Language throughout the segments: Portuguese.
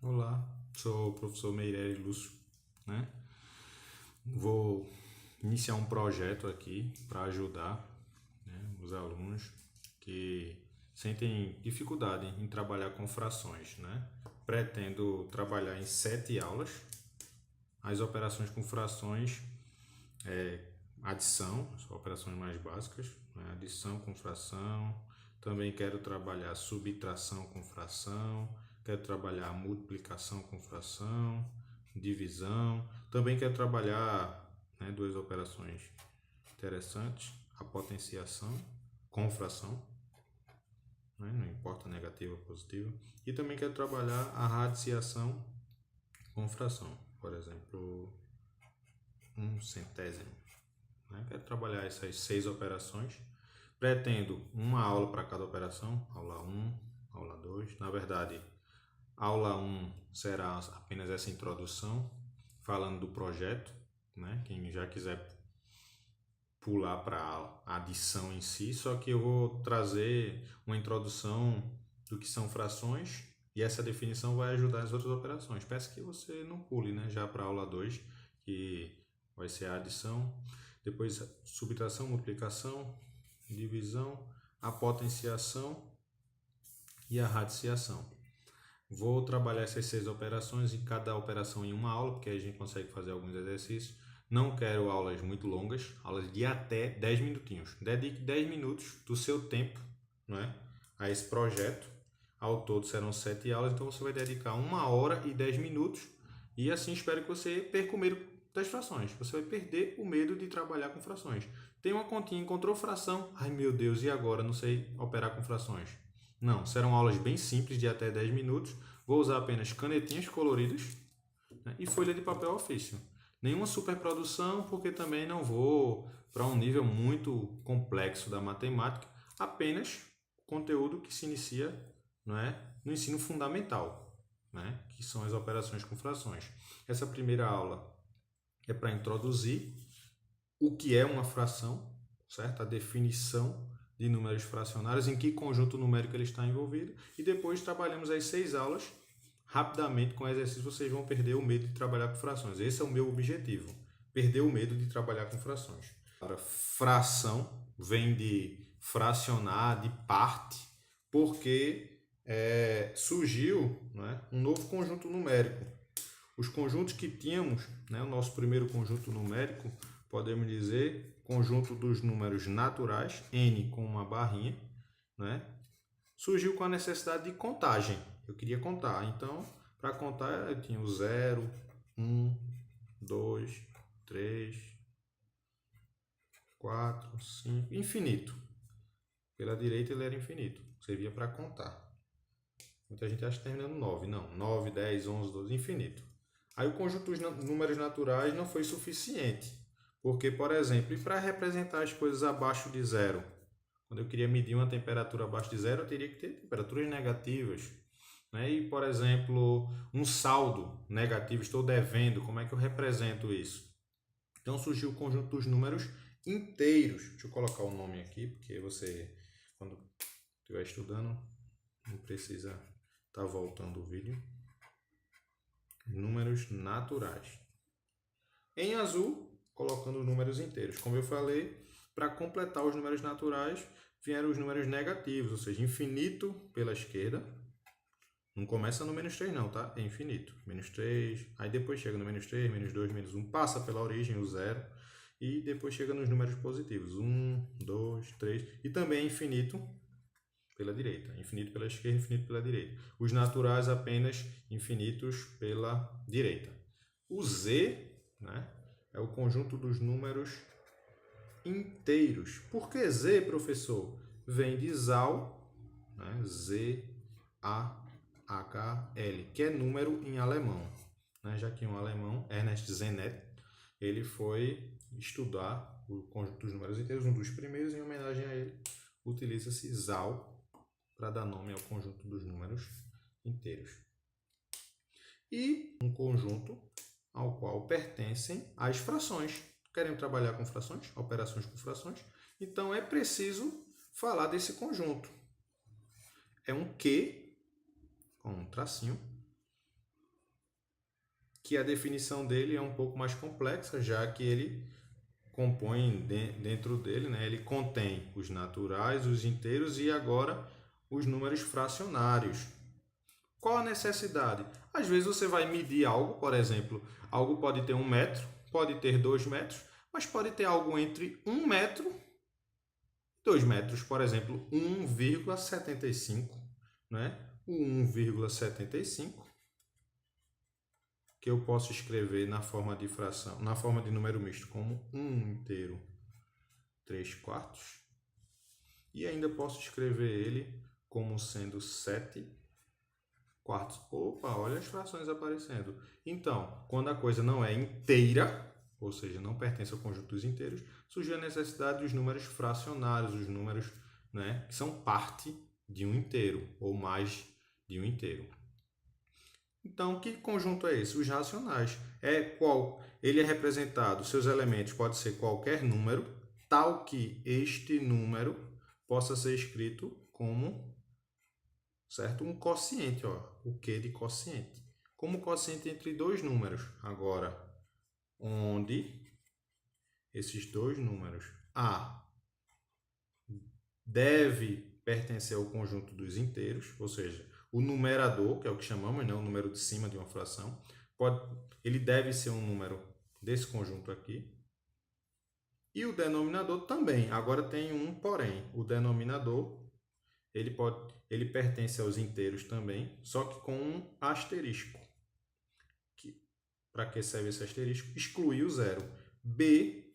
Olá, sou o professor Meirelles Lúcio, né? Vou iniciar um projeto aqui para ajudar, né, os alunos que sentem dificuldade em trabalhar com frações, né? Pretendo trabalhar em 7 aulas as operações com frações, adição, são operações mais básicas, né? Adição com fração. Também quero trabalhar subtração com fração, quero trabalhar multiplicação com fração, divisão. Também quero trabalhar, né, duas operações interessantes, a potenciação com fração, né, não importa negativa ou positiva. E também quero trabalhar a radiciação com fração, por exemplo, 1/100. Né? Quero trabalhar essas 6 operações. Pretendo uma aula para cada operação, aula 1, aula 2. Na verdade, aula 1 será apenas essa introdução, falando do projeto, né? Quem já quiser pular para a adição em si, só que eu vou trazer uma introdução do que são frações e essa definição vai ajudar as outras operações. Peço que você não pule, né, já para a aula 2, que vai ser a adição, depois subtração, multiplicação, divisão, a potenciação e a radiciação. Vou trabalhar essas 6 operações e cada operação em uma aula, porque aí a gente consegue fazer alguns exercícios. Não quero aulas muito longas, aulas de até 10 minutinhos. Dedique 10 minutos do seu tempo, não é, a esse projeto. Ao todo serão 7 aulas, então você vai dedicar 1 hora e 10 minutos e assim espero que você perca o medo das frações. Você vai perder o medo de trabalhar com frações. Tem uma continha, encontrou fração, ai meu Deus, e agora? Não sei operar com frações. Não, serão aulas bem simples de até 10 minutos. Vou usar apenas canetinhas coloridas, né, e folha de papel ofício. Nenhuma superprodução, porque também não vou para um nível muito complexo da matemática, apenas conteúdo que se inicia, não é, no ensino fundamental, né, que são as operações com frações. Essa primeira aula é para introduzir o que é uma fração, certo? A definição de números fracionários, em que conjunto numérico ele está envolvido, e depois trabalhamos as 6 aulas rapidamente com exercícios. Vocês vão perder o medo de trabalhar com frações. Esse é o meu objetivo, perder o medo de trabalhar com frações. Agora, fração vem de fracionar, de parte, porque surgiu, né, um novo conjunto numérico. Os conjuntos que tínhamos, né, o nosso primeiro conjunto numérico, podemos dizer, conjunto dos números naturais, n com uma barrinha, né, surgiu com a necessidade de contagem. Eu queria contar, então, para contar, eu tinha o 0, 1, 2, 3, 4, 5, infinito. Pela direita ele era infinito, servia para contar. Muita gente acha que terminando 9, não, 9, 10, 11, 12, infinito. Aí o conjunto dos números naturais não foi suficiente, porque, por exemplo, para representar as coisas abaixo de zero, quando eu queria medir uma temperatura abaixo de zero, eu teria que ter temperaturas negativas, né? E, por exemplo, um saldo negativo, estou devendo, como é que eu represento isso? Então surgiu o conjunto dos números inteiros. Deixa eu colocar o nome aqui, porque você, quando estiver estudando, não precisa estar voltando o vídeo. Números naturais. Em azul, colocando números inteiros. Como eu falei, para completar os números naturais, vieram os números negativos, ou seja, infinito pela esquerda. Não começa no -3 não, tá? É infinito. -3, aí depois chega no -3, -2, -1, passa pela origem, o 0, e depois chega nos números positivos. 1, 2, 3, e também infinito pela direita. Infinito pela esquerda, infinito pela direita. Os naturais apenas infinitos pela direita. O Z, né, é o conjunto dos números inteiros. Por que Z, professor? Vem de Zal, né, Z-A-H-L, que é número em alemão. Né, já que um alemão, Ernest Zenet, ele foi estudar o conjunto dos números inteiros, um dos primeiros, em homenagem a ele, utiliza-se Zal para dar nome ao conjunto dos números inteiros. E um conjunto ao qual pertencem as frações. Querem trabalhar com frações, operações com frações? Então é preciso falar desse conjunto. É um Q, com um tracinho, que a definição dele é um pouco mais complexa, já que ele compõe dentro dele, né? Ele contém os naturais, os inteiros e agora os números fracionários. Qual a necessidade? Às vezes você vai medir algo, por exemplo, algo pode ter 1 metro, pode ter 2 metros, mas pode ter algo entre 1 metro e 2 metros, por exemplo, 1,75, né? O 1,75, que eu posso escrever na forma de fração, na forma de número misto, como 1 inteiro 3/4, e ainda posso escrever ele como sendo 7/4. Opa, olha as frações aparecendo. Então, quando a coisa não é inteira, ou seja, não pertence ao conjunto dos inteiros, surge a necessidade dos números fracionários, os números, né, que são parte de um inteiro, ou mais de um inteiro. Então, que conjunto é esse? Os racionais. Ele é representado, seus elementos pode ser qualquer número, tal que este número possa ser escrito como, certo? Um quociente, ó, o Q de quociente. Como quociente entre dois números. Agora, onde esses dois números A deve pertencer ao conjunto dos inteiros, ou seja, o numerador, que é o que chamamos, né, o número de cima de uma fração, ele deve ser um número desse conjunto aqui. E o denominador também. Agora tem um porém. O denominador, ele pertence aos inteiros também, só que com um asterisco. Para que serve esse asterisco? Excluir o zero. B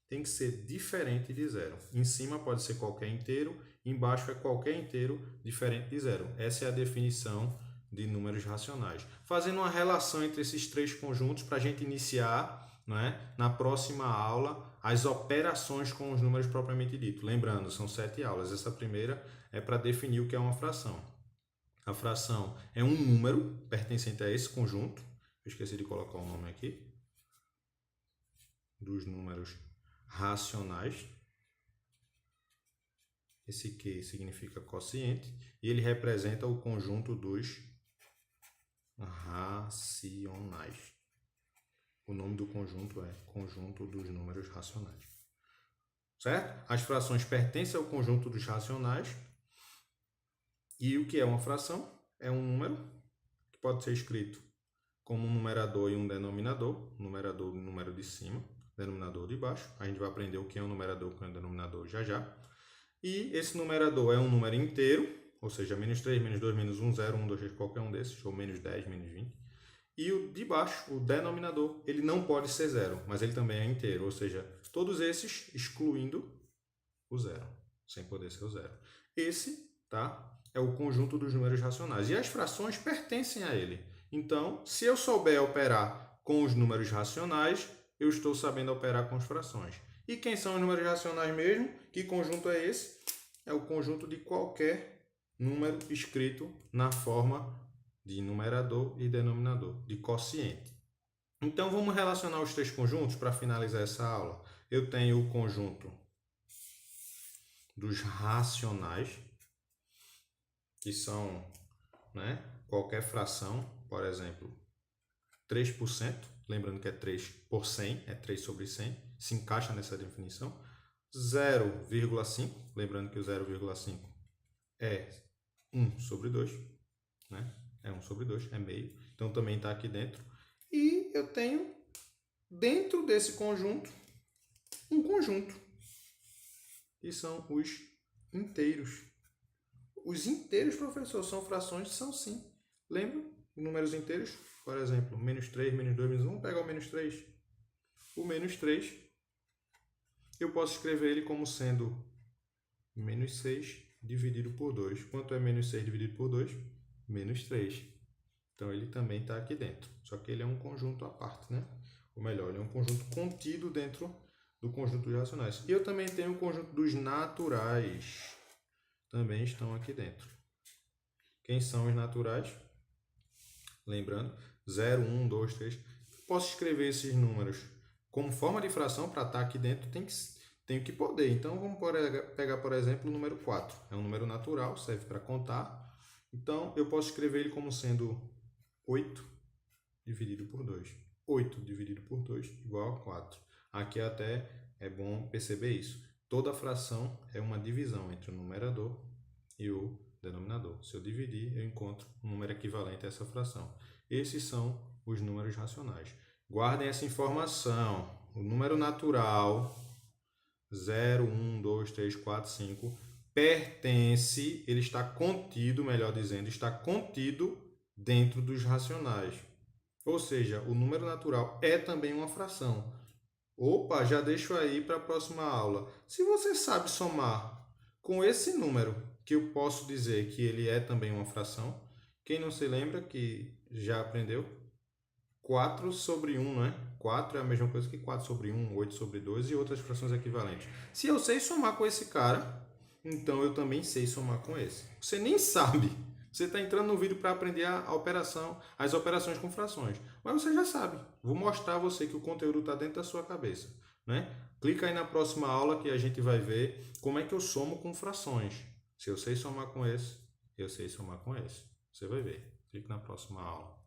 tem que ser diferente de zero. Em cima pode ser qualquer inteiro, embaixo é qualquer inteiro diferente de zero. Essa é a definição de números racionais. Fazendo uma relação entre esses três conjuntos para a gente iniciar, né, na próxima aula as operações com os números propriamente dito. Lembrando, são 7 aulas. Essa primeira é para definir o que é uma fração. A fração é um número pertencente a esse conjunto. Eu esqueci de colocar o nome aqui. Dos números racionais. Esse Q significa quociente e ele representa o conjunto dos racionais. O nome do conjunto é conjunto dos números racionais. Certo? As frações pertencem ao conjunto dos racionais. E o que é uma fração? É um número que pode ser escrito como um numerador e um denominador. Numerador, número de cima, denominador de baixo. A gente vai aprender o que é um numerador e o que é um denominador já já. E esse numerador é um número inteiro, ou seja, menos 3, menos 2, menos 1, 0, 1, 2, 3, qualquer um desses, ou menos 10, menos 20. E o de baixo, o denominador, ele não pode ser zero, mas ele também é inteiro, ou seja, todos esses excluindo o zero, sem poder ser o zero. Esse, tá, é o conjunto dos números racionais. E as frações pertencem a ele. Então, se eu souber operar com os números racionais, eu estou sabendo operar com as frações. E quem são os números racionais mesmo? Que conjunto é esse? É o conjunto de qualquer número escrito na forma de numerador e denominador, de quociente. Então, vamos relacionar os três conjuntos para finalizar essa aula. Eu tenho o conjunto dos racionais, que são, né, qualquer fração, por exemplo, 3%, lembrando que é 3 por 100, é 3 sobre 100, se encaixa nessa definição. 0,5, lembrando que o 0,5 é 1 sobre 2, né? É 1 sobre 2, é meio. Então também está aqui dentro. E eu tenho, dentro desse conjunto, um conjunto, que são os inteiros. Os inteiros, professor, são frações? São sim. Lembra? Números inteiros, por exemplo, menos 3, menos 2, menos 1. Vamos pegar o menos 3. O menos 3, eu posso escrever ele como sendo menos 6 dividido por 2. Quanto é menos 6 dividido por 2? Menos 3. Então, ele também está aqui dentro. Só que ele é um conjunto à parte, né? Ou melhor, ele é um conjunto contido dentro do conjunto dos racionais. E eu também tenho o conjunto dos naturais. Também estão aqui dentro. Quem são os naturais? Lembrando, 0, 1, 2, 3. Posso escrever esses números como forma de fração para estar aqui dentro, tenho que poder. Então, vamos pegar, por exemplo, o número 4. É um número natural, serve para contar. Então, eu posso escrever ele como sendo 8 dividido por 2. 8 dividido por 2 igual a 4. Aqui até é bom perceber isso. Toda fração é uma divisão entre o numerador e o denominador. Se eu dividir, eu encontro um número equivalente a essa fração. Esses são os números racionais. Guardem essa informação. O número natural 0, 1, 2, 3, 4, 5 pertence, ele está contido, melhor dizendo, está contido dentro dos racionais. Ou seja, o número natural é também uma fração. Opa, já deixo aí para a próxima aula. Se você sabe somar com esse número, que eu posso dizer que ele é também uma fração, quem não se lembra que já aprendeu? 4 sobre 1, né? 4 é a mesma coisa que 4 sobre 1, 8 sobre 2 e outras frações equivalentes. Se eu sei somar com esse cara, então eu também sei somar com esse. Você nem sabe. Você está entrando no vídeo para aprender a operação, as operações com frações. Mas você já sabe. Vou mostrar a você que o conteúdo está dentro da sua cabeça, né? Clica aí na próxima aula que a gente vai ver como é que eu somo com frações. Se eu sei somar com esse, eu sei somar com esse. Você vai ver. Clique na próxima aula.